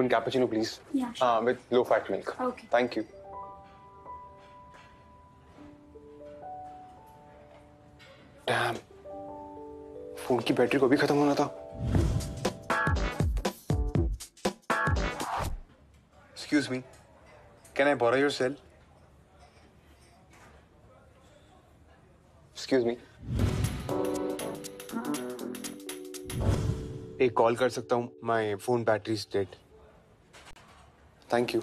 one cappuccino, please. Yeah, sure. With low-fat milk. Okay. Thank you. Damn. Phone की battery को भी खत्म होना था. Excuse me. Can I borrow your cell? Excuse me. एक call कर सकता हूँ. My phone battery is dead. Thank you.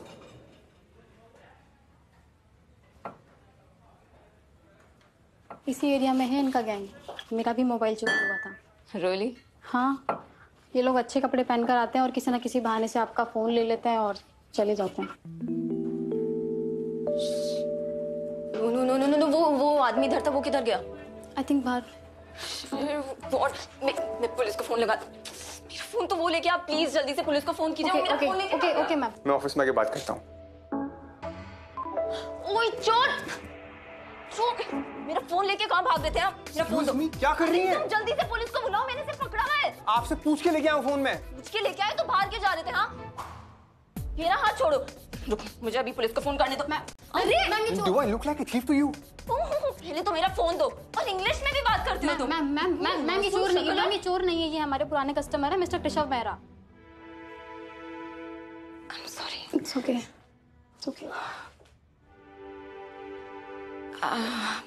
इसी एरिया में है इनका गैंग. मेरा भी मोबाइल चोरी हुआ था. Really? हाँ, ये लोग अच्छे कपड़े पहनकर आते हैं और किसी न किसी बहाने से आपका फोन ले लेते हैं और चले जाते हैं. No, वो आदमी इधर था, वो किधर गया? आई थिंक बाहर. मैं पुलिस को फोन लगा. मेरा फोन तो वो लेके आप प्लीज जल्दी से पुलिस को फोन कीजिए. Okay ma'am. मैं ऑफिस में आके बात करता हूँ. ओए चोर! मेरा फोन लेके कहाँ भाग रहे थे आप? मेरा फोन दो. क्या कर रही हैं? तुम जल्दी से पुलिस को बुलाओ, मैंने सिर्फ पकड़ा है. आपसे पूछ के लेके आया हूँ फोन में. पूछ के लेके आए तो बाहर क्यों जा रहे थे? हाँ, मेरा हाथ छोड़ो. रुक, मुझे अभी पुलिस को फोन करने दो. अरे Do I look like a thief to you? पहले तो मेरा फोन दो. और इंग्लिश में भी बात करती हो तुम. मैम ये चोर नहीं है. मैम ये चोर नहीं है. ये हमारे पुराने कस्टमर है mister Keshav Mehra. I'm sorry. It's okay. It's okay. I'm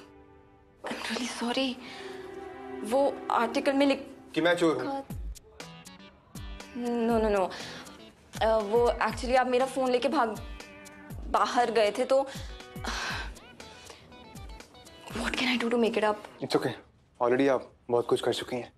really sorry. वो आर्टिकल में लिख कि मैं चोर हूँ. नो. वो एक्चुअली आप मेरा फोन लेके बाहर गए थे तो What can I do to make it up? It's okay. Already आप बहुत कुछ कर चुकी हैं.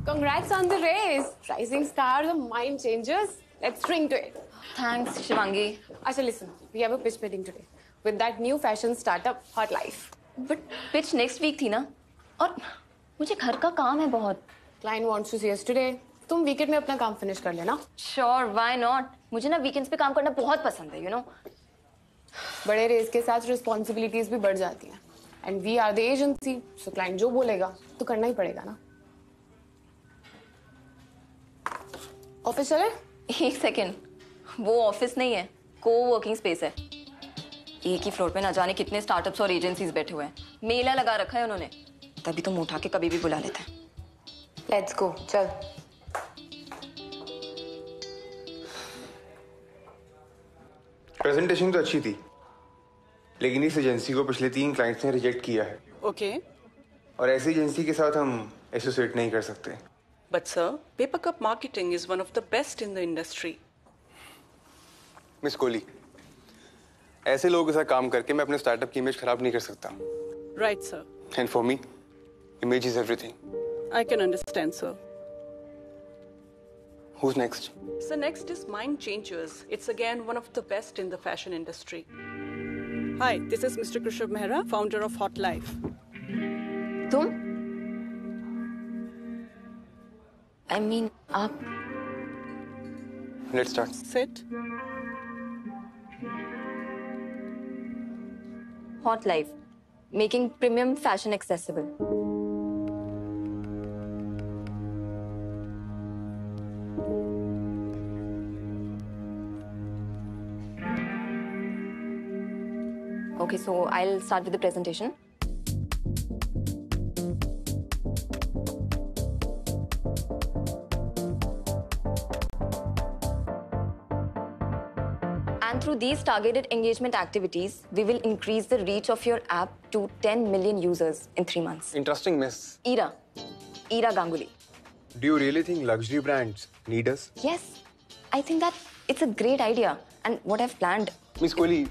Congrats on the race. Rising star, the mind changers. Let's drink to it. Thanks, Shivangi. Asha, listen. We have a pitch meeting today with that new fashion startup, Hot Life. But pitch next week थी ना? और मुझे घर का काम है बहुत. Client wants to see us today. तुम weekend में अपना काम finish कर लेना. Sure, why not? मुझे ना weekends पे काम करना बहुत पसंद है, you know. बड़े रेस के साथ responsibilities भी बढ़ जाती हैं. And we are the agency, so client जो बोलेगा तो करना ही पड़ेगा ना. ऑफिस चले? एक सेकेंड. वो ऑफिस नहीं है, को-वर्किंग स्पेस है. एक ही फ्लोर पे ना जाने कितने स्टार्टअप्स और एजेंसीज बैठे हुए हैं. मेला लगा रखा है उन्होंने. तभी तो मुंह उठा के कभी भी बुला लेते हैं. Let's go. चल. प्रेजेंटेशन तो अच्छी थी, लेकिन इस एजेंसी को पिछले 3 क्लाइंट्स ने रिजेक्ट किया है. Okay. और ऐसी एजेंसी के साथ हम एसोसिएट नहीं कर सकते. But sir, Paper Cup Marketing is one of the best in the industry. Miss Kohli, ऐसे लोगों के साथ काम करके मैं अपने स्टार्टअप की इमेज खराब नहीं कर सकता. Right, sir. And for me, image is everything. I can understand, sir. Who's next? So next is Mind Changers. It's again one of the best in the fashion industry. Hi, this is Mr. Krishav Mehra, founder of Hot Life. तुम? I mean, आप? Let's start. Sit. Hot Life, making premium fashion accessible. Okay, so I'll start with the presentation. And through these targeted engagement activities, we will increase the reach of your app to 10 million users in 3 months. Interesting, miss. Ira Ganguly. Do you really think luxury brands need us? Yes, I think that it's a great idea. And what I've planned. Miss Kohli,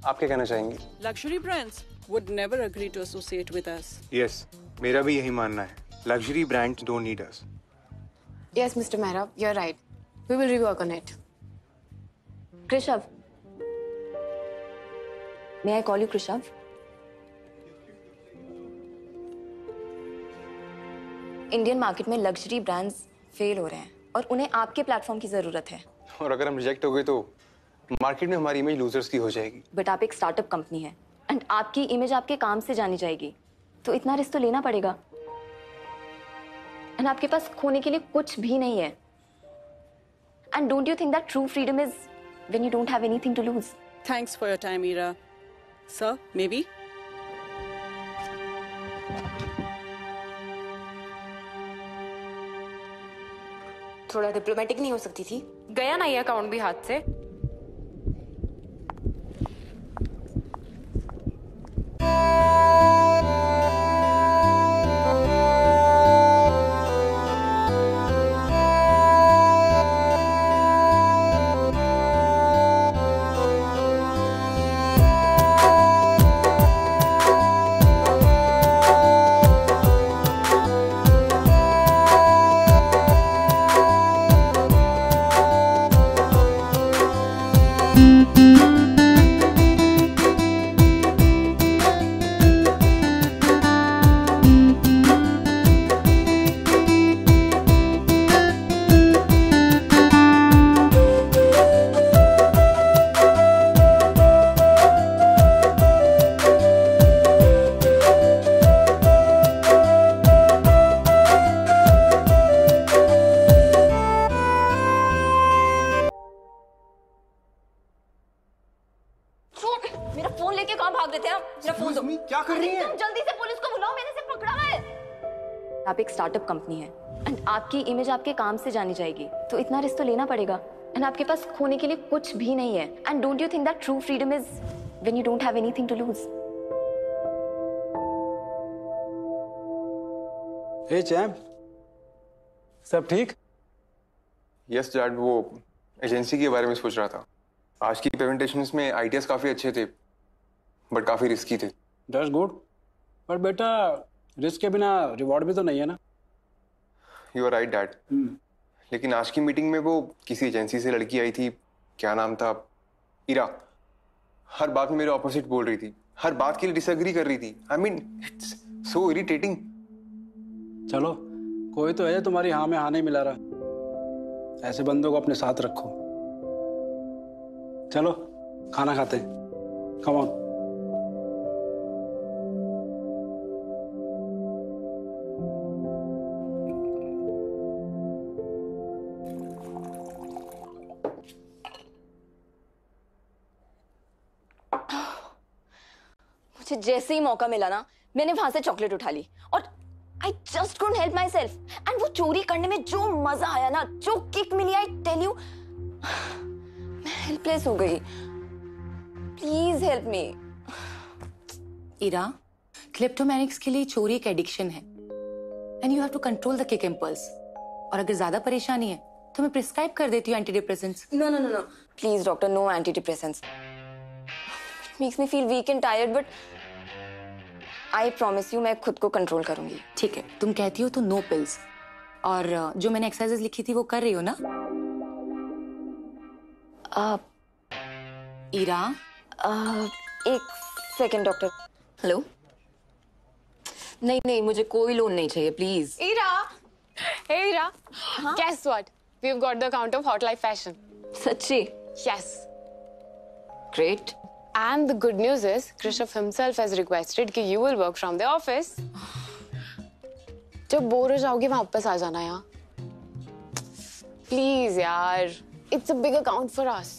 आप क्या कहना चाहेंगी? Luxury brands would never agree to associate with us. Yes, मेरा भी यही मानना है. Luxury brands don't need us. Yes, Mr. Mehra, you're right. We will rework on it. Krishav, may I call you Krishav? Indian market में luxury brands fail हो रहे हैं और उन्हें आपके प्लेटफॉर्म की जरूरत है। और अगर हम रिजेक्ट हो गए तो मार्केट में हमारी इमेज लूजर्स की हो जाएगी। बट आप एक स्टार्टअप कंपनी है एंड आपकी इमेज आपके काम से जानी जाएगी, तो इतना रिस्क तो लेना पड़ेगा। एंड आपके पास खोने के लिए कुछ भी नहीं है। And don't you think that true freedom is when you don't have anything to lose? Thanks for your time, Ira. Sir, maybe? थोड़ा डिप्लोमेटिक नहीं हो सकती थी? गया ना ये अकाउंट भी हाथ से। मेरा फोन लेके कहाँ भाग रहे थे आप? मेरा फोन दो। क्या कर रही है? जल्दी से पुलिस को बुलाओ, मैंने इसे पकड़ा है। आप एक स्टार्टअप कंपनी है एंड आपकी इमेज आपके काम से जानी जाएगी, तो इतना रिस्क तो लेना पड़ेगा। एंड आपके पास खोने के लिए कुछ भी नहीं है। And don't you think that true freedom is when you don't have anything to lose? Hey champ, सब ठीक? यस डैड, वो एजेंसी के बारे में सोच रहा था। आज की प्रेजेंटेशंस में आइडियाज काफी अच्छे थे बट काफी रिस्की थे। दैट्स गुड, पर बेटा रिस्क के बिना रिवॉर्ड भी तो नहीं है ना। You are right dad. लेकिन आज की मीटिंग में वो किसी एजेंसी से लड़की आई थी, क्या नाम था, इरा। हर बात में मेरे ऑपोजिट बोल रही थी, हर बात के लिए डिसएग्री कर रही थी। I mean it's so irritating. चलो, कोई तो है तुम्हारी हाँ में हाँ नहीं मिला रहा। ऐसे बंदों को अपने साथ रखो। चलो खाना खाते हैं, कम ऑन। मुझे जैसे ही मौका मिला ना, मैंने वहां से चॉकलेट उठा ली और I just couldn't help myself. And वो चोरी करने में जो मजा आया ना, जो किक मिली, I tell you, मैं हेल्पलेस हो गई। Please help me. इरा, क्लिप्टोमैनिक्स के लिए चोरी एक एडिक्शन है and you have to control the kick impulse. और अगर ज्यादा परेशानी है तो मैं प्रिस्क्राइब कर देती हूँ anti depressants. No, no, no, no. Please, doctor, no antidepressants. It makes me feel weak and tired, but I promise you, मैं खुद को कंट्रोल करूंगी। ठीक है, तुम कहती हो तो नो पिल्स। और जो मैंने एक्सरसाइजेस लिखी थी वो कर रही हो ना? इरा, एक सेकंड डॉक्टर। हेलो। नहीं नहीं, मुझे कोई लोन नहीं चाहिए, please. Ira! Hey, Ira! Guess what? We've got the account of Hot Life Fashion. सच्ची? Yes. Great. And the good news is, Krishav himself has requested कि you will work from the office. जब bore हो जाओगे वापस आ जाना यार। Please यार, it's a big account for us.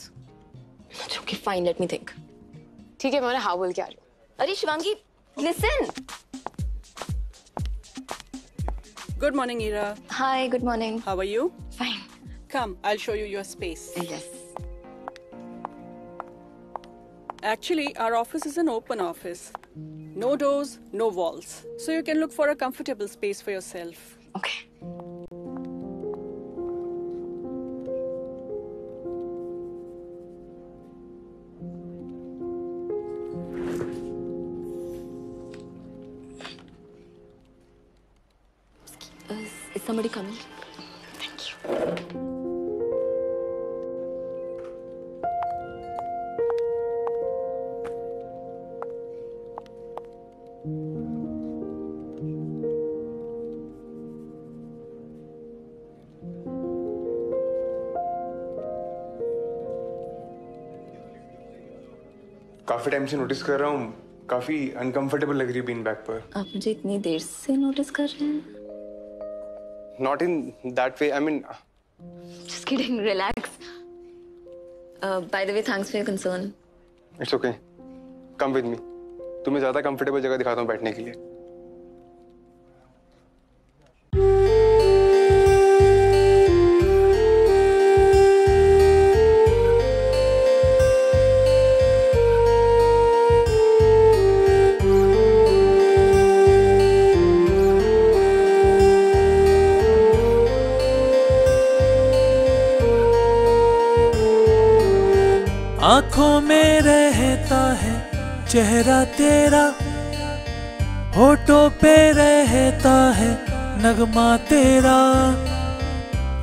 Okay, fine, let me think. ठीक है, मैं उन्हें हाँ बोल के आ रही हूँ। अरे Shivangi, listen. Good morning, Ira. Hi, good morning. How are you? Fine. Come, I'll show you your space. Yes. Actually, our office is an open office. No doors, no walls. So you can look for a comfortable space for yourself. Okay. Is somebody coming? Thank you. काफी time से notice कर रहा हूँ, काफी uncomfortable लग रही है been back पर। आप मुझे इतनी देर से नोटिस कर रहे हैं? Not in that way, I mean. Just kidding, relax. By the way, thanks for your concern. It's okay, come with मी। तुम्हें ज्यादा कंफर्टेबल जगह दिखाता हूँ बैठने के लिए। आंखों में रहता है चेहरा तेरा, होठों पे रहता है नगमा तेरा,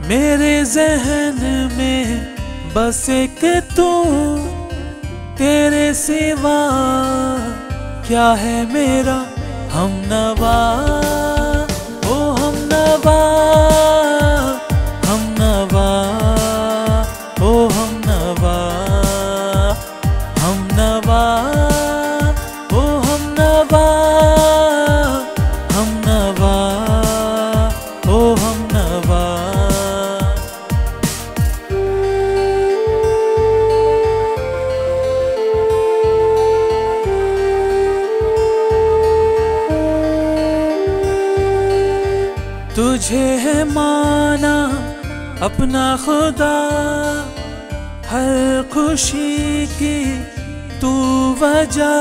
मेरे जहन में बस एक तू, तेरे सिवा क्या है मेरा हमनवा, ओ हमनवा, हमनवा, ओ हमनवा, हमनवा, ओ हमनवा, हमनवा, ओ हमनवा। तुझे है माना अपना खुदा, हर खुशी की तू वजह,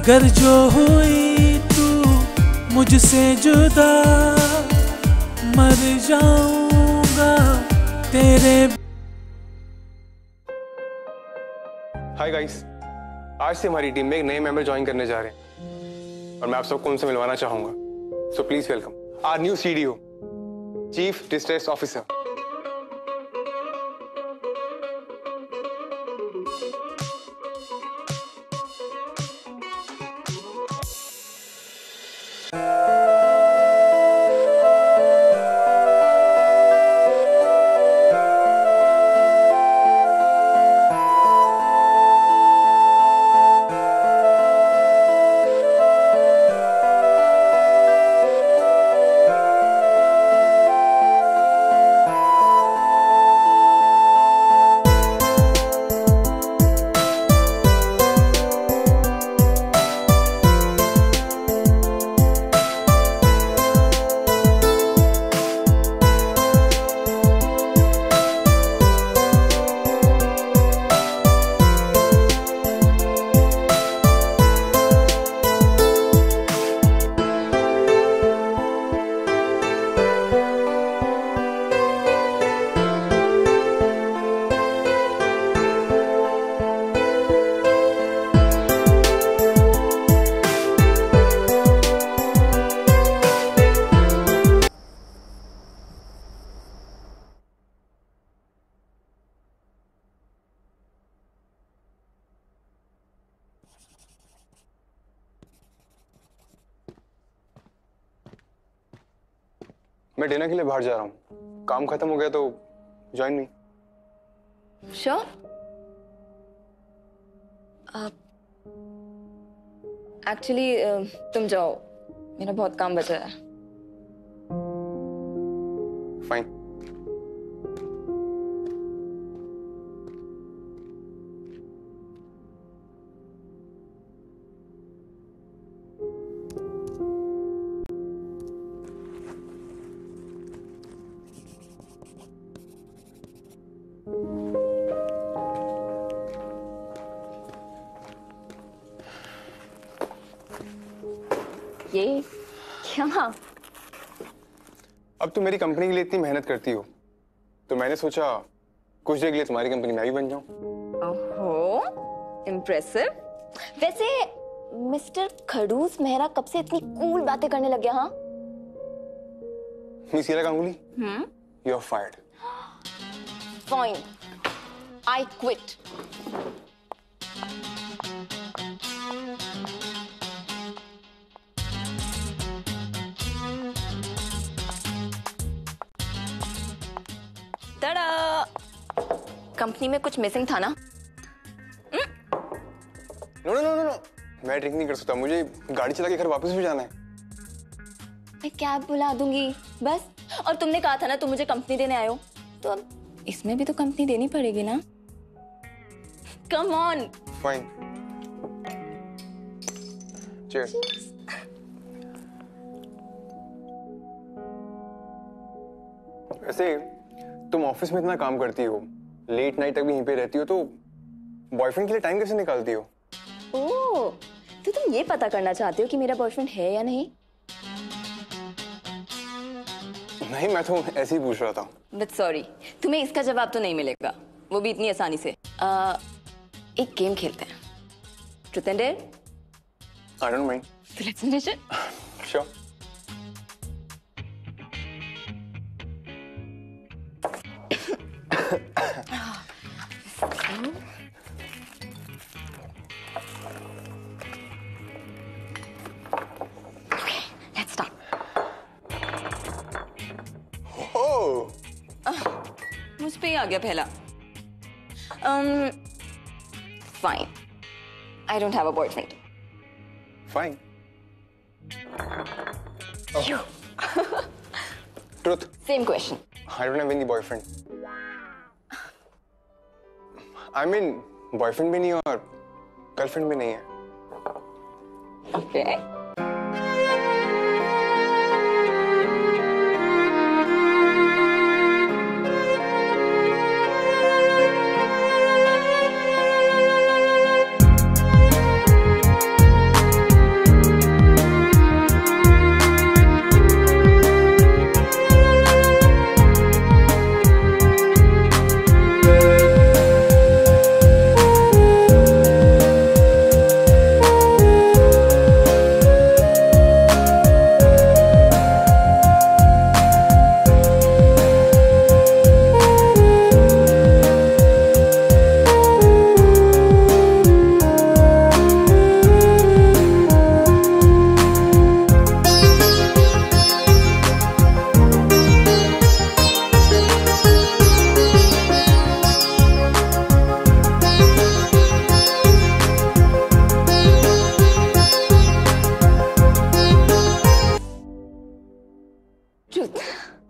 गर जो हुई तू मुझसे जुदा, मर जाऊंगा तेरे। हाय गाइस, आज से हमारी टीम में एक नए मेंबर ज्वाइन करने जा रहे हैं और मैं आप सबको उनसे मिलवाना चाहूंगा। So please welcome our new CDO, chief distress officer. मैं डिनर के लिए बाहर जा रहा हूँ, काम खत्म हो गया तो ज्वाइन मी। Sure. एक्चुअली तुम जाओ, मेरा बहुत काम बचा है। फाइन। ये क्या? अब तुम मेरी कंपनी के लिए इतनी मेहनत करती हो तो मैंने सोचा कुछ देर के लिए तुम्हारी कंपनी में भी बन जाऊं। ओहो, इम्प्रेसिव। वैसे मिस्टर खड़ूस मेहरा कब से इतनी कूल बातें करने लग गया? हाँ miss Hira Ganguly, you are fired. Fine, I quit. Company में कुछ मिसिंग था ना? No no no no no, मैं ड्रिंक नहीं कर सकता, मुझे गाड़ी चला के घर वापस भी जाना है। मैं कैब बुला दूंगी बस। और तुमने कहा था ना तुम मुझे कंपनी देने आए हो, तो अब इसमें भी तो कंपनी देनी पड़ेगी ना। Come on. Fine, cheers. वैसे तुम ऑफिस में इतना काम करती हो, लेट नाइट तक भी यहीं पे रहती हो, तो बॉयफ्रेंड के लिए टाइम कैसे निकालती हो? ओह, तो तुम ये पता करना चाहते हो कि मेरा बॉयफ्रेंड है या नहीं? नहीं, मैं तो ऐसे ही पूछ रहा था। बट सॉरी, तुम्हें इसका जवाब तो नहीं मिलेगा, वो भी इतनी आसानी से। एक गेम खेलते हैं, truth and dare. I don't mind. So let's finish it. Sure. Okay, let's start. Oh. मुझ पे ही आ गया पहला। Fine. I don't have a boyfriend. Fine. Oh. Truth. Same question. I don't have any boyfriend. I mean, boyfriend भी नहीं और girlfriend भी नहीं है। Okay.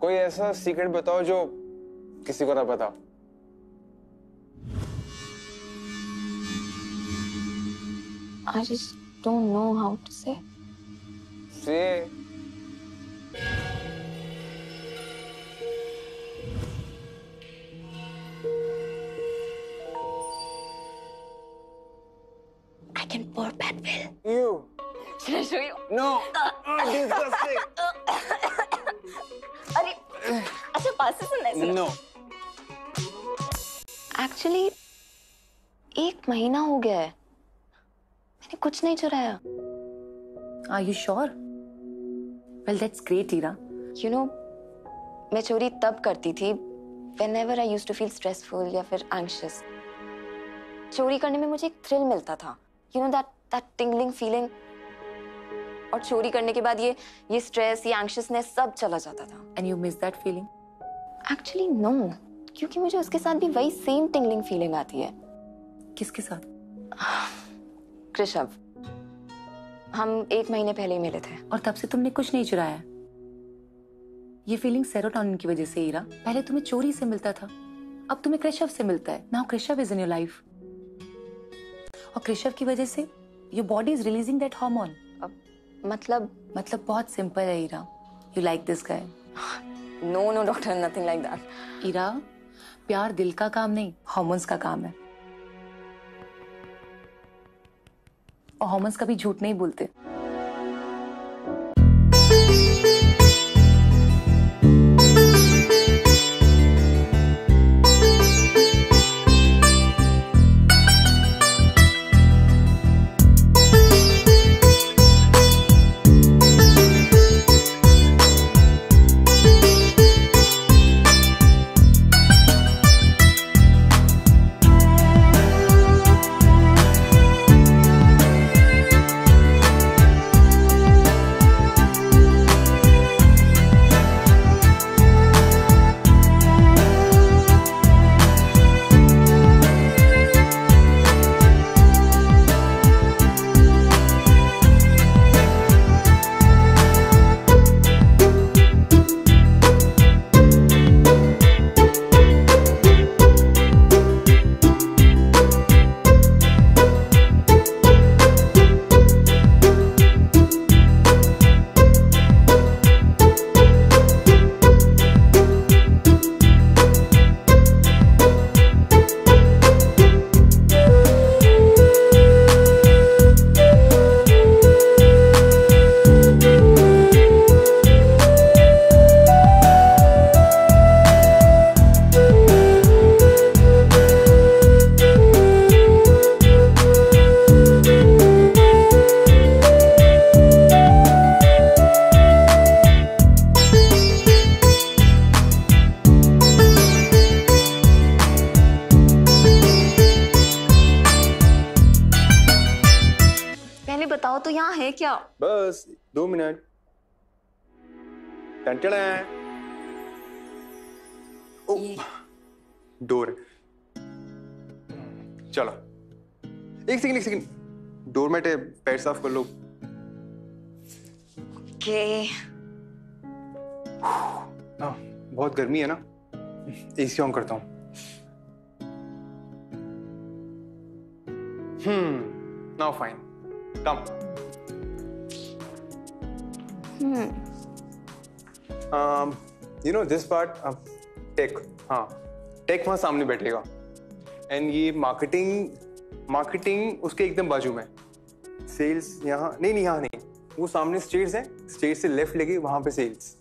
कोई ऐसा सीक्रेट बताओ जो किसी को ना पता। I just don't know how to say. Say. I can pour Advil. You. Should I show you? No. Disgusting. अरे, अच्छा पास से सुनना है? No. Actually, 1 महीना हो गया है, मैंने कुछ नहीं चुराया। Are you sure? Well, that's great, Ira. You know, मैं चोरी तब करती थी whenever I used to feel stressful या फिर anxious. चोरी करने में मुझे एक थ्रिल मिलता था, you know that tingling feeling. और चोरी करने के बाद ये स्ट्रेस, ये एंग्शियसनेस सब चला जाता था। And you miss that feeling? Actually no, क्योंकि मुझे उसके साथ भी वही सेम टिंगलिंग फीलिंग आती है। किसके साथ? कृषव, हम 1 महीने पहले ही मिले थे। और तब से तुमने कुछ नहीं चुराया? ये फीलिंग सेरोटोनिन की वजह से, ईरा। पहले तुम्हें चोरी से मिलता था, अब तुम्हें कृषव से मिलता है। Now Krishav is in your life, और कृषव की वजह से your body is releasing that hormone. मतलब बहुत सिंपल है, Ira. You like this guy? No doctor, nothing like that. Ira, प्यार दिल का काम नहीं, हार्मोन्स का काम है, और हार्मोन्स कभी झूठ नहीं बोलते। तो यहाँ है क्या? बस 2 मिनट। ओ, डोर। चलो एक सेकंड, डोर मैट है, पैर साफ कर लो। ओके। बहुत गर्मी है ना, एसी ऑन करता हूँ। Now fine, come. You know this part, take. हाँ, टेक वहां सामने बैठेगा, एंड ये मार्केटिंग उसके एकदम बाजू में। सेल्स यहाँ नहीं, यहाँ नहीं, वो सामने स्टेज है, स्टेज से लेफ्ट लेके वहां पे सेल्स।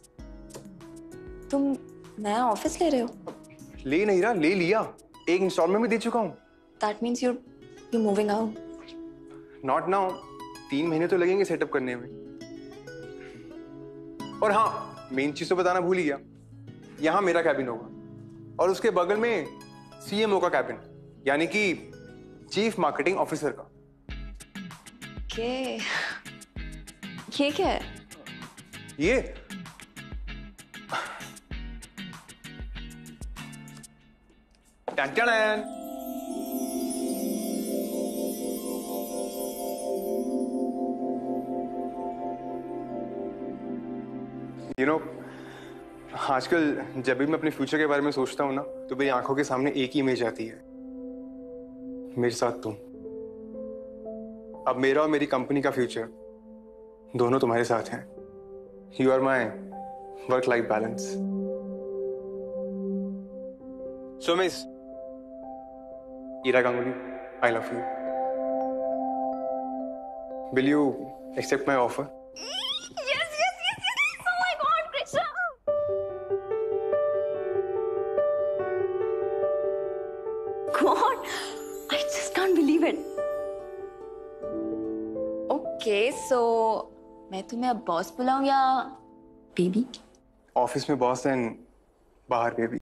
तुम नया ऑफिस ले रहे हो? ले नहीं रहा, ले लिया, एक इंस्टॉलमेंट में दे चुका हूँ। That means you're moving out. Not now, 3 महीने तो लगेंगे सेटअप करने में। और हाँ, मेन चीज तो बताना भूल ही गया, यहाँ मेरा कैबिन होगा और उसके बगल में CMO का कैबिन, यानी कि चीफ मार्केटिंग ऑफिसर का। ये क्या है? ये टन-टन-टन। You know, आजकल जब भी मैं अपने फ्यूचर के बारे में सोचता हूँ ना, तो मेरी आंखों के सामने एक ही इमेज आती है, मेरे साथ तुम। अब मेरा और मेरी कंपनी का फ्यूचर दोनों तुम्हारे साथ हैं। You are my work life balance. So miss Ira Ganguly, I love you. Will you accept my offer? God, I just can't believe it. Okay, so मैं तुम्हें अब बॉस बुलाऊं या बेबी? ऑफिस में बॉस एंड बाहर baby.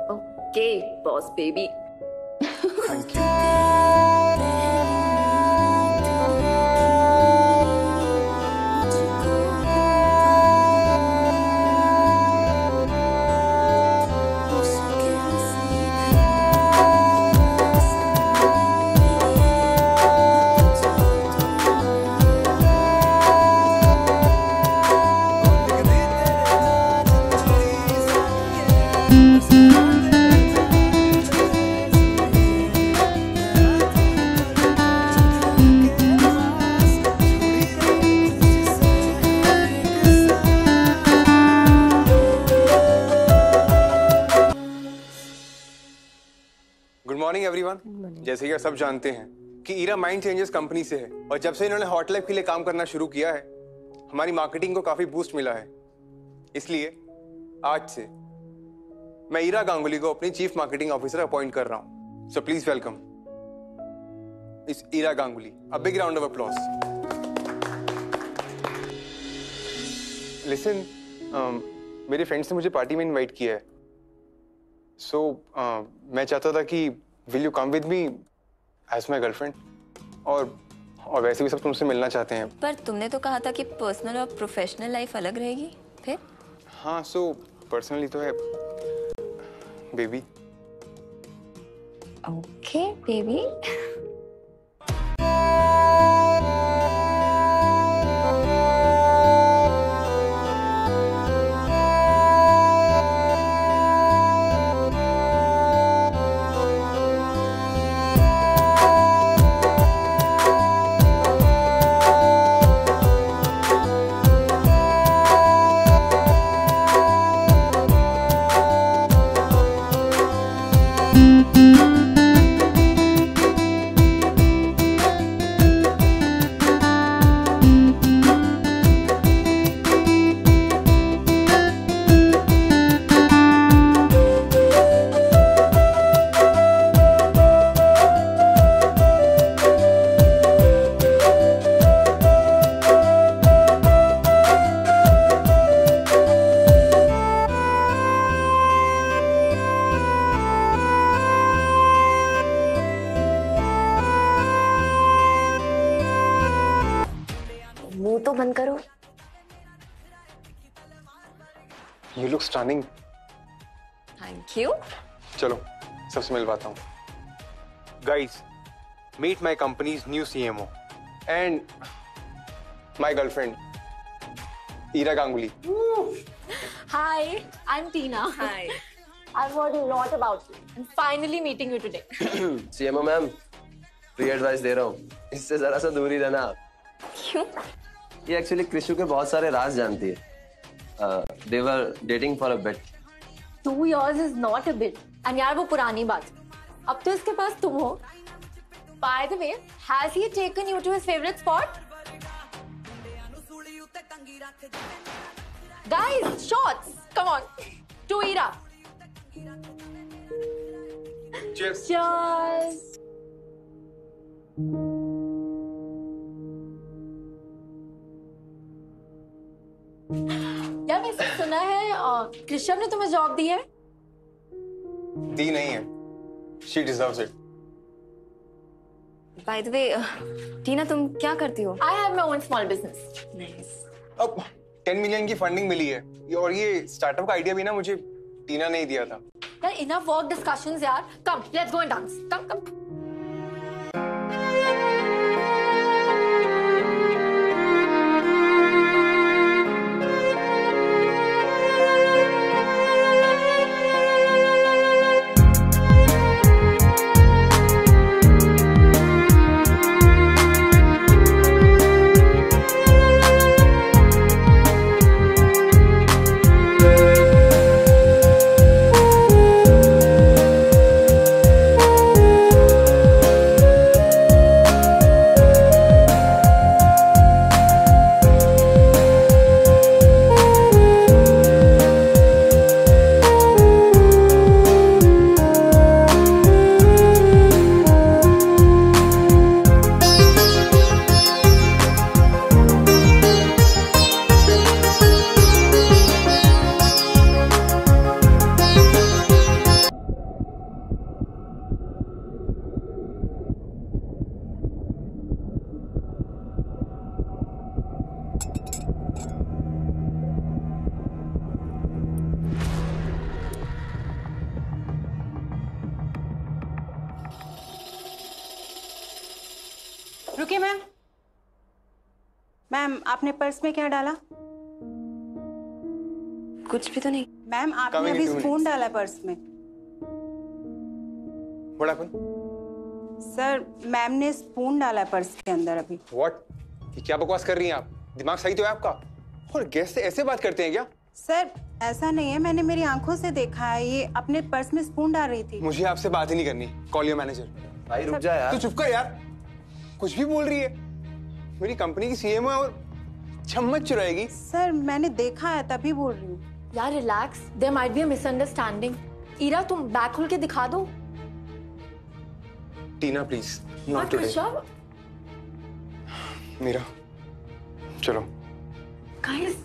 Okay, boss baby. Thank you. Good morning everyone. जैसे कि आप सब जानते हैं कि ईरा माइंड चेंजेस कंपनी से है, और जब से इन्होंने हॉट लाइफ के लिए काम करना शुरू किया है, हमारी मार्केटिंग को काफी बूस्ट मिला है। इसलिए आज से मैं ईरा गांगुली को अपनी चीफ मार्केटिंग ऑफिसर अपॉइंट कर रहा हूं। सो प्लीज वेलकम इस Ira Ganguly. A big round of applause. Listen, मेरे फ्रेंड्स ने मुझे पार्टी में इनवाइट किया है, सो मैं चाहता था कि will you come with me as my girlfriend, और वैसे भी सब तुमसे मिलना चाहते हैं। पर तुमने तो कहा था कि पर्सनल और प्रोफेशनल लाइफ अलग रहेगी। फिर? हाँ, सो पर्सनली तो है baby. Okay baby. Look stunning. Thank you. चलो सबसे मिलवाता हूँ। Guys, meet my company's new CMO and my girlfriend Ira Ganguly. Hi, I'm Tina. Hi. I've heard a lot about you and finally meeting you today. CMO ma'am, free advice दे रहा हूँ, इससे जरा सा दूर ही रहना आप। क्यों? ये एक्चुअली कृष्णु के बहुत सारे राज जानती है। They were dating for a bit. 2 years is not a bit. And यार वो पुरानी बात। अब तो इसके पास तुम हो। By the way, has he taken you to his favorite spot? Guys, shots! Come on. To Ira. Cheers. Cheers. यार मैंने सुना है कृष्ण ने तुम्हें जॉब दी है। दी नहीं है, she deserves it. By the way, टीना तुम क्या करती हो? I have my own small business. Nice. अब 10 मिलियन की फंडिंग मिली है और ये स्टार्टअप का आइडिया भी ना मुझे टीना ने ही दिया था। यार enough work discussions यार। Come, let's go and dance. Come, come. रुकिए मैम। मैम आपने पर्स में क्या डाला? कुछ भी तो नहीं। मैम आपने अभी स्पून डाला पर्स में। What happened? सर मैम ने स्पून डाला पर्स के अंदर अभी। What? ये क्या बकवास कर रही हैं आप? दिमाग सही तो है आपका? और गेस्ट से ऐसे बात करते हैं क्या? सर ऐसा नहीं है, मैंने मेरी आंखों से देखा है, ये अपने पर्स में स्पून डाल रही थी। मुझे आपसे बात ही नहीं करनी। Call your manager. भाई रुक जा यार। तू चुप कर यार। कुछ भी बोल रही है। मेरी कंपनी की CMO है और चम्मच चुराएगी। सर मैंने देखा है तभी बोल रही हूँ। यार relax, there might be a misunderstanding. Ira तुम बैग खोल के दिखा दो। Tina please, not today. Meera, चलो। गाइस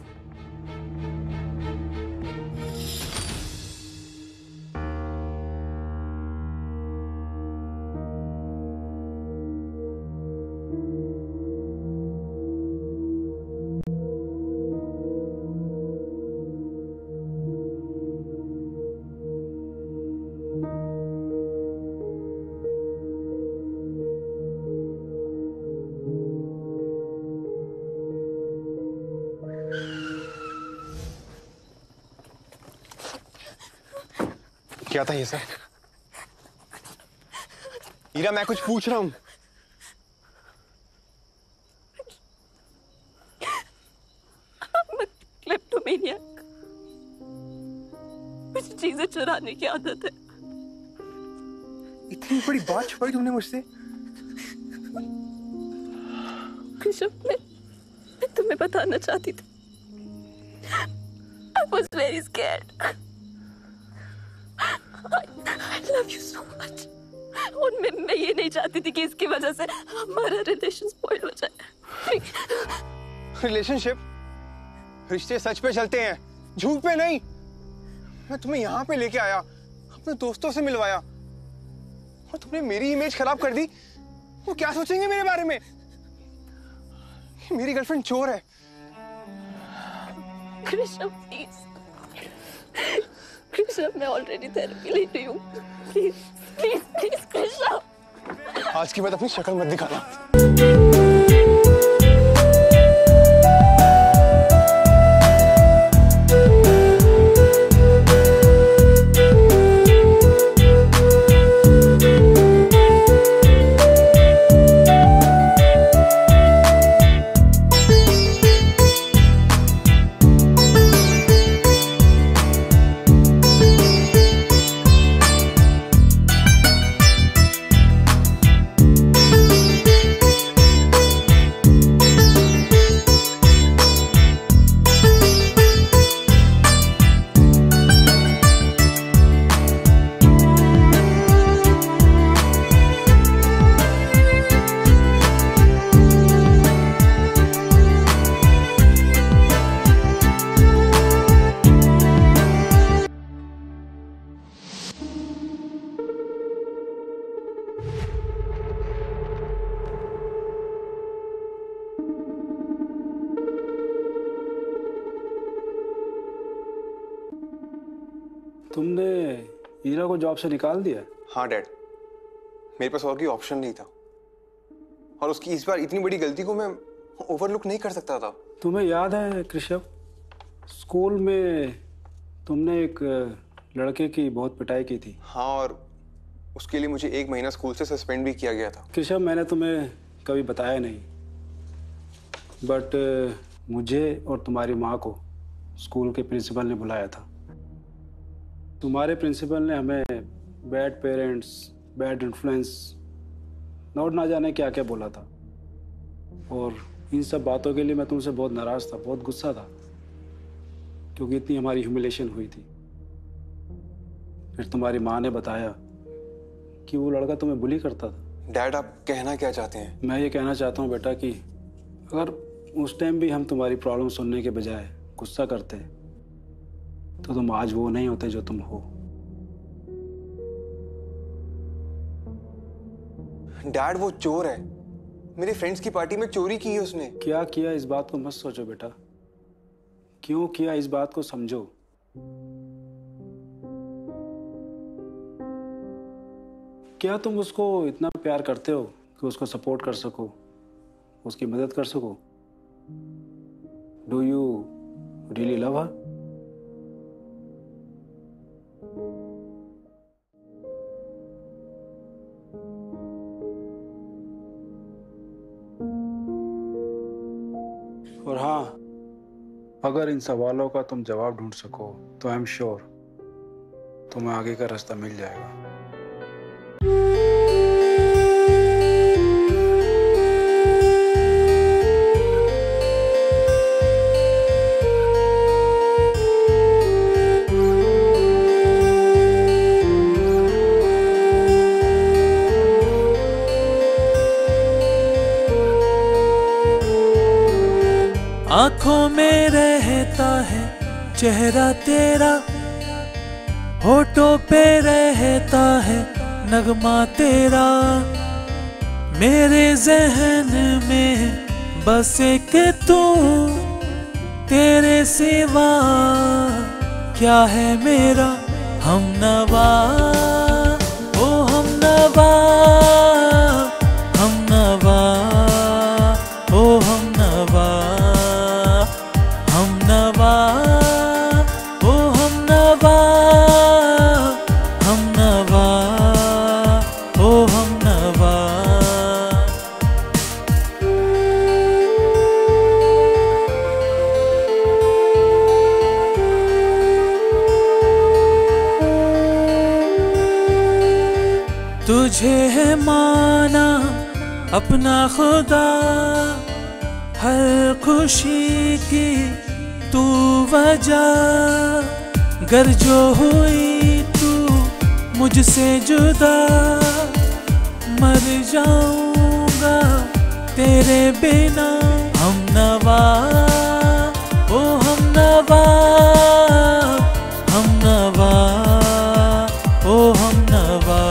क्या था ये सर? ईरा मैं कुछ पूछ रहा हूँ। क्लेप्टोमेनियक, कुछ चीजें चुराने की आदत है। इतनी बड़ी बात छुपाई तुमने मुझसे? कृष्ण मैं तुम्हें बताना चाहती थी। I was very scared. I love you so much. और मैं ये नहीं चाहती थी कि इसकी वजह से हमारा रिलेशन स्पॉइल हो जाए। रिलेशनशिप, रिश्ते सच पे चलते हैं, झूठ पे नहीं। मैं तुम्हें यहाँ पे लेके आया, अपने दोस्तों से मिलवाया, और तुमने मेरी इमेज खराब कर दी। वो क्या सोचेंगे मेरे बारे में? मेरी गर्लफ्रेंड चोर है। कृष्ण प्लीज कृष्ण, मैं ऑलरेडी थेरेपी ले रही हूँ। Please please please Krishna. आज की बात अपनी शक्ल मत दिखाना। तुमने हीरा को जॉब से निकाल दिया? हाँ डैड, मेरे पास और कोई ऑप्शन नहीं था, और उसकी इस बार इतनी बड़ी गलती को मैं ओवरलुक नहीं कर सकता था। तुम्हें याद है कृष्ण, स्कूल में तुमने एक लड़के की बहुत पिटाई की थी। हाँ, और उसके लिए मुझे 1 महीना स्कूल से सस्पेंड भी किया गया था। कृष्ण, मैंने तुम्हें कभी बताया नहीं, बट मुझे और तुम्हारी माँ को स्कूल के प्रिंसिपल ने बुलाया था। तुम्हारे प्रिंसिपल ने हमें बैड पेरेंट्स, बैड इन्फ्लुएंस और ना जाने क्या क्या बोला था, और इन सब बातों के लिए मैं तुमसे बहुत नाराज था, बहुत गुस्सा था, क्योंकि इतनी हमारी ह्यूमिलेशन हुई थी। फिर तुम्हारी माँ ने बताया कि वो लड़का तुम्हें बुली करता था। डैड, आप कहना क्या चाहते हैं? मैं ये कहना चाहता हूँ बेटा कि अगर उस टाइम भी हम तुम्हारी प्रॉब्लम सुनने के बजाय गुस्सा करते तो तुम आज वो नहीं होते जो तुम हो। डैड, वो चोर है। मेरे फ्रेंड्स की पार्टी में चोरी की है उसने। क्या किया इस बात को मत सोचो बेटा, क्यों किया इस बात को समझो। क्या तुम उसको इतना प्यार करते हो कि उसको सपोर्ट कर सको, उसकी मदद कर सको? डू यू रियली लव हर? और हाँ, अगर इन सवालों का तुम जवाब ढूंढ सको तो आई एम श्योर तुम्हें आगे का रास्ता मिल जाएगा। आँखों में रहता है चेहरा तेरा, होठों पे रहता है नगमा तेरा, मेरे जहन में बस एक तू, तेरे सिवा क्या है मेरा हमनवा, ओ हमनवा, हमनवा, ओ हमनवा, हमनवा, ओ हमनवा, हमनवा, ओ हमनवा। तुझे है माना अपना खुदा, हर खुशी की तू वजह, गर जो हुई तू मुझसे जुदा, मर जाऊंगा तेरे बिना हमनवा, ओ हमनवा, हमनवा, ओ हमनवा।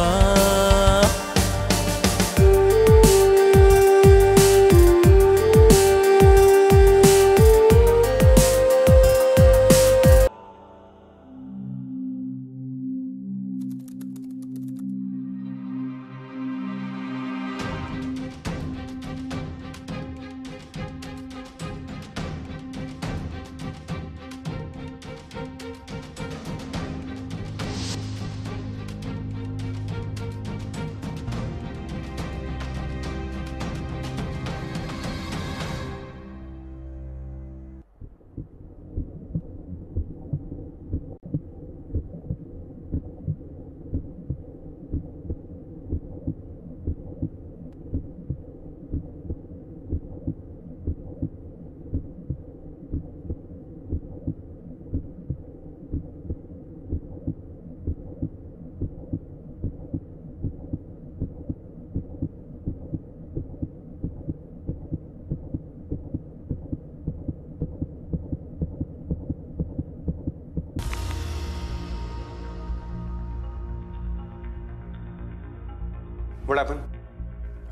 What happened?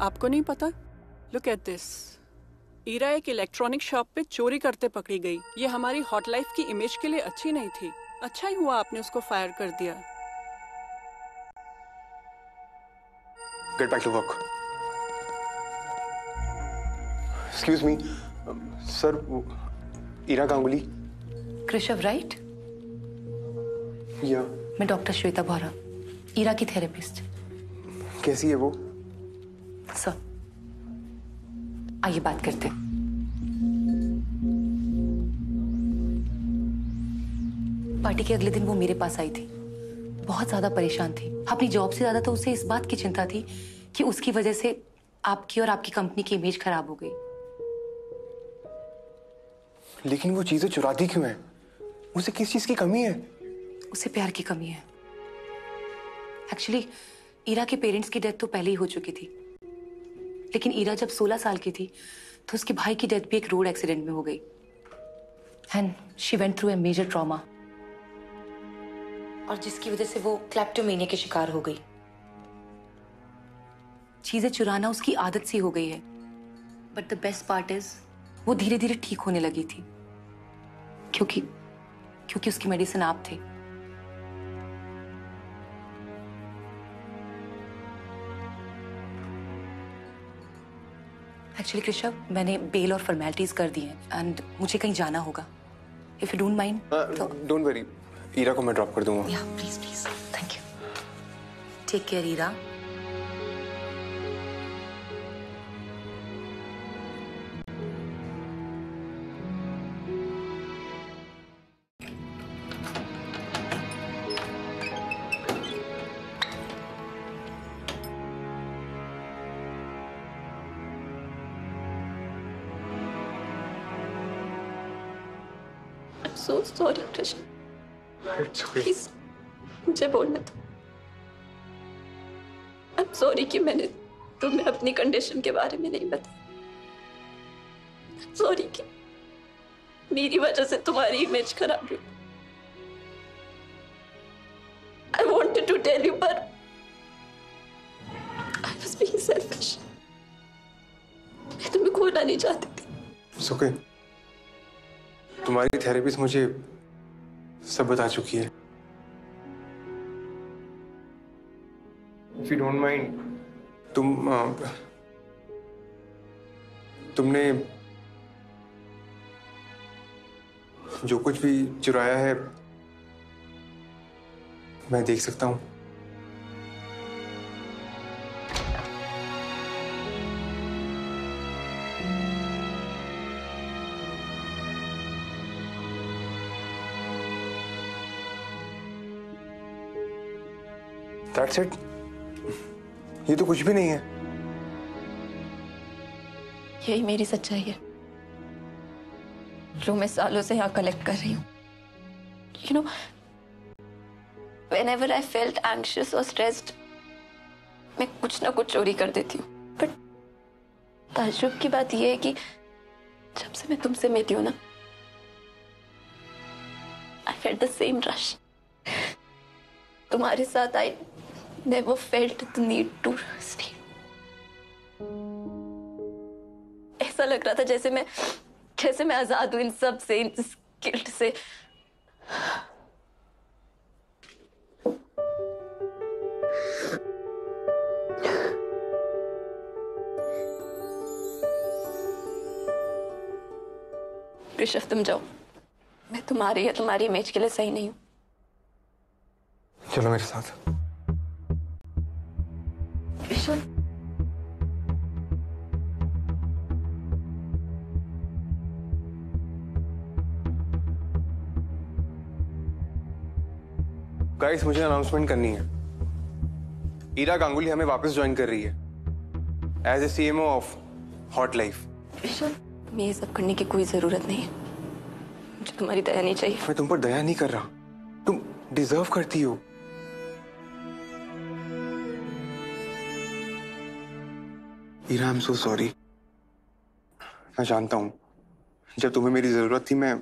आपको नहीं पता? Look at this. ईरा एक इलेक्ट्रॉनिक शॉप पे चोरी करते पकड़ी गई। ये हमारी हॉट लाइफ की इमेज के लिए अच्छी नहीं थी। अच्छा ही हुआ आपने उसको फायर कर दिया। Get back to work. Excuse me, sir, Ira Ganguly. Krishav right? या मैं डॉक्टर श्वेता बोहरा, ईरा की थेरेपिस्ट। कैसी है वो? सर, आइए बात करते हैं। पार्टी के अगले दिन वो मेरे पास आई थी, बहुत ज्यादा परेशान थी। अपनी जॉब से ज्यादा तो उसे इस बात की चिंता थी कि उसकी वजह से आपकी और आपकी कंपनी की इमेज खराब हो गई। लेकिन वो चीजें चुराती क्यों है? उसे किस चीज की कमी है? उसे प्यार की कमी है। एक्चुअली ईरा के पेरेंट्स की डेथ तो पहले ही हो चुकी थी, लेकिन ईरा जब 16 साल की थी तो उसके भाई की डेथ भी एक रोड एक्सीडेंट में हो गई and she went through a major trauma, और जिसकी वजह से वो क्लेप्टोमेनिया के शिकार हो गई। चीजें चुराना उसकी आदत सी हो गई है, but the best part is वो धीरे धीरे ठीक होने लगी थी, क्योंकि उसकी मेडिसिन आप थे। एक्चुअली कृषव, मैंने बेल और फॉर्मेलिटीज कर दी हैं एंड मुझे कहीं जाना होगा। इफ यू डोंट माइंड तो डोंट वरी, ईरा को मैं ड्रॉप कर दूंगा। Yeah please please, thank you. Take care Ira. So sorry, Krishna. It's okay. Please, मुझे बोलने दो। I'm sorry कि मैंने तुम्हें अपनी कंडीशन के बारे में नहीं बताया। I'm sorry कि मेरी वजह से तुम्हारी इमेज खराब हुई। I wanted to tell you, but I was being selfish. मैं तुम्हें खोना नहीं चाहती थी। It's okay. तुम्हारी थेरेपिस्ट मुझे सब बता चुकी है। If you don't mind, तुमने जो कुछ भी चुराया है मैं देख सकता हूँ। That's it? ये तो कुछ भी नहीं है। यही मेरी सच्चाई है, जो मैं सालों से यहाँ कलेक्ट कर रही हूँ। You know, whenever I felt anxious or stressed, मैं कुछ ना कुछ चोरी कर देती हूँ। But ताज्जुब की बात यह है कि जब से मैं तुमसे मिली हूँ ना, I felt the same rush. तुम्हारे साथ I never felt the need to stay. ऐसा लग रहा था जैसे मैं आजाद हूं इन सब से, इन गिल्ट से। ऋषभ, तुम जाओ। मैं तुम्हारी या तुम्हारी इमेज के लिए सही नहीं हूं। चलो मेरे साथ। ऋषभ, गाइस, मुझे अनाउंसमेंट करनी है। ईरा गांगुली हमें वापस ज्वाइन कर रही है as a CMO of hot life. Rishabh, तुम्हें ये सब करने की कोई जरूरत नहीं है। मुझे तुम्हारी दया नहीं चाहिए। मैं तुम पर दया नहीं कर रहा, तुम डिजर्व करती हो। Ira, I am so sorry. मैं जानता हूं, जब तुम्हें मेरी जरूरत थी मैं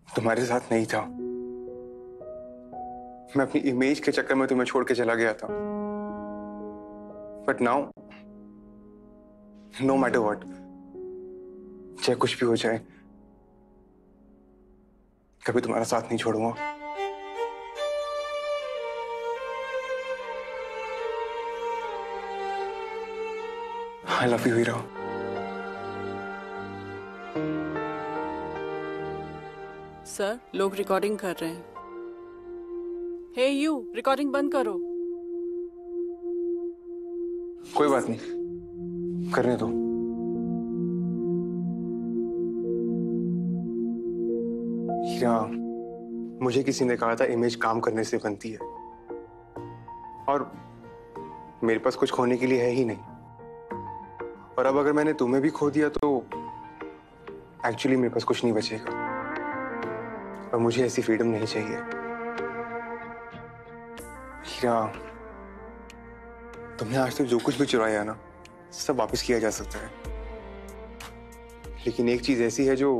तुम्हारे साथ नहीं था। मैं अपनी इमेज के चक्कर में तुम्हें छोड़ के चला गया था। But now no matter what, चाहे कुछ भी हो जाए, कभी तुम्हारा साथ नहीं छोड़ूंगा। I love you, Hira. Sir, लोग रिकॉर्डिंग कर रहे हैं। हे यू, रिकॉर्डिंग बंद करो। कोई बात नहीं, करने दो। हीरा, मुझे किसी ने कहा था इमेज काम करने से बनती है, और मेरे पास कुछ खोने के लिए है ही नहीं। और अब अगर मैंने तुम्हें भी खो दिया तो एक्चुअली मेरे पास कुछ नहीं बचेगा, और मुझे ऐसी फ्रीडम नहीं चाहिए। हीरा, तुमने आज तक जो कुछ भी चुराया ना, सब वापस किया जा सकता है, लेकिन एक चीज ऐसी है जो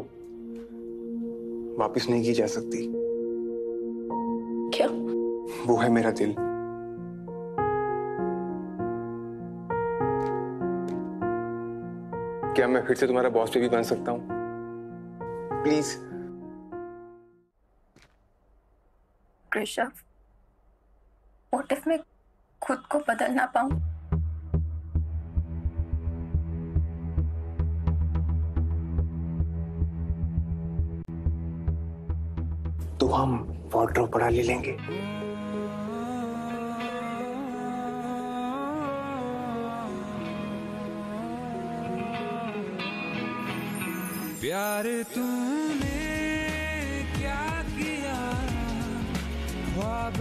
वापस नहीं की जा सकती। क्या? वो है मेरा दिल। क्या मैं फिर से तुम्हारा बॉस पे भी बन सकता हूँ? प्लीज। कृषव, व्हाट इफ मैं खुद को बदल ना पाऊं? तो हम वार्डरोब बढ़ा ले लेंगे। प्यार तूने क्या किया, ख्वाब